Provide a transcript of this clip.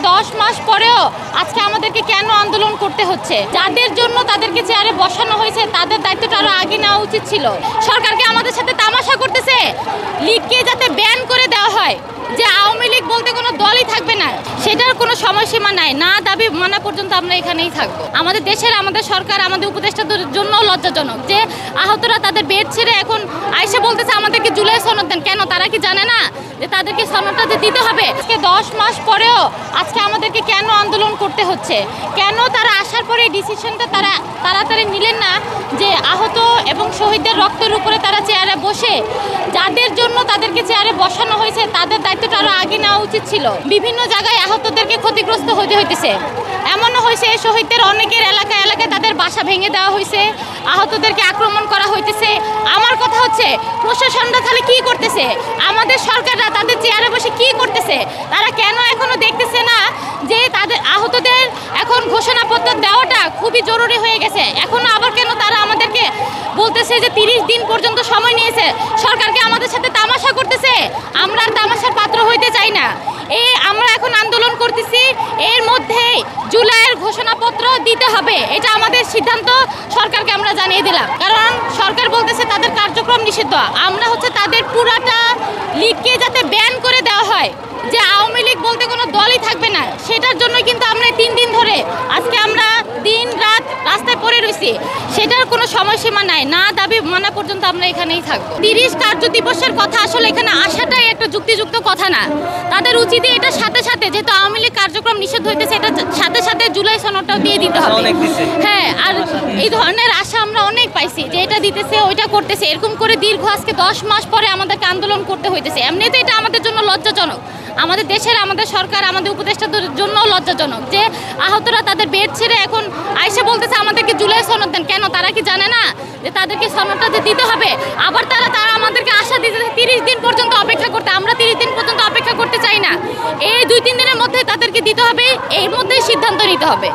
10 মাস পরেও আজকে আমাদেরকে কেন আন্দোলন করতে হচ্ছে? যাদের জন্য তাদেরকে চেয়ারে বসানো হয়েছে তাদের দায়িত্বটা আরো আগে নেওয়া উচিত ছিল। সরকারকে আমাদের সাথে তামাশা করতেছে, লীগকে যাতে ব্যান করে দেওয়া হয়, যে আওয়ামী লীগ বলতে কোনো দলই থাকবে না, সেটার কোনো সময়সীমা নাই। না দাবি মানা পর্যন্ত আমরা এখানেই থাকবো। আমাদের দেশের, আমাদের সরকার, আমাদের উপদেষ্টাদের জন্য লজ্জাজনক যে আহতরা তাদের বেড ছেড়ে এখন আইসে বলতেছে আমাদেরকে জুলাই সনদ দেন। কেন? তারা কি জানে না যে তাদেরকে সনদটা দিতে হবে? আজকে 10 মাস পরেও আজকে আমাদেরকে কেন আন্দোলন করতে হচ্ছে? কেন তারা আসার পরে ডিসিশনটা তারা তাড়াতাড়ি নিলেন না যে আহত এবং শহীদদের রক্তের উপরে তারা চেয়ারে বসে, যাদের জন্য তাদেরকে চেয়ারে বসানো হয়েছে তাদের দায়িত্বটা আরো আগে নেওয়া উচিত ছিল। বিভিন্ন জায়গায় আহতদেরকে ক্ষতিগ্রস্ত হতে হইতেছে। এমনও হয়েছে শহীদদের অনেকের এলাকায় এলাকায় তাদের বাসা ভেঙে দেওয়া হয়েছে, আহতদেরকে আক্রমণ করা হইতেছে। আমার কথা হচ্ছে প্রশাসনরা তাহলে কি করতেছে? আমাদের সরকাররা তাদের চেয়ারে বসে কি করতেছে? তারা কেন এখনো দেখতেছে না যে তাদের আহতদের এখন ঘোষণাপত্র দেওয়াটা খুবই জরুরি হয়ে গেছে? এখনো আবার কেন তারা আমাদেরকে বলতেছে যে 30 দিন পর্যন্ত সময় নিয়েছে? সরকারকে আমাদের সাথে তামাশা করতেছে। আমরা আর তামাশার পাত্র হইতে চাই না। আমরা এখন আন্দোলন করতেছি, এর মধ্যে জুলাইয়ের ঘোষণাপত্র দিতে হবে, এটা আমাদের সিদ্ধান্ত। সরকারকে আমরা জানিয়ে দিলাম, কারণ সরকার বলতেছে তাদের কার্যক্রম নিষিদ্ধ। আমরা হচ্ছে তাদের পুরাটা লীগকে যাতে ব্যান করে দেওয়া হয়, যে আওয়ামী লীগ বলতে কোনো দলই থাকবে না, সেটার জন্যই কিন্তু আমরা 3 দিন ধরে আজকে আমরা দিন রাত রাস্তায় পড়ে রয়েছি। সেটার কোনো সময়সীমা নাই। না দাবি মানা পর্যন্ত আমরা এখানেই থাকবো। 30 কার্য দিবসের কথা আসলে এখানে আসাটাই একটা যুক্তিযুক্ত কথা না। তাদের উচিত এটার সাথে সাথে, যেহেতু আওয়ামী লীগ কার্যক্রম নিষেধ হইতেছে, এটার সাথে সাথে জুলাই সনদটাও দিয়ে দিতে হবে। হ্যাঁ, আর এই ধরনের আশা আমরা অনেক পাইছি যে এটা দিতেছে, ওইটা করতেছে, এরকম করে দীর্ঘ আজকে 10 মাস পরে আমাদেরকে আন্দোলন করতে হইতেছে। এমনিতে এটা আমাদের জন্য লজ্জাজনক। আমাদের দেশের, আমাদের সরকার, আমাদের উপদেষ্টাদের জন্য লজ্জাজনক যে আহতরা তাদের বেড ছেড়ে এখন আইসে বলতেছে আমাদেরকে জুলাই সনদ দেন। কেন? তারা কি জানে না যে তাদেরকে সনদটা দিতে হবে? আবার তারা আমাদেরকে আশা দিতেছে 30 দিন পর্যন্ত অপেক্ষা করতে। আমরা 30 দিন পর্যন্ত অপেক্ষা করতে চাই না। এই 2-3 দিনের মধ্যে তাদেরকে দিতে হবে, এর মধ্যেই সিদ্ধান্ত নিতে হবে।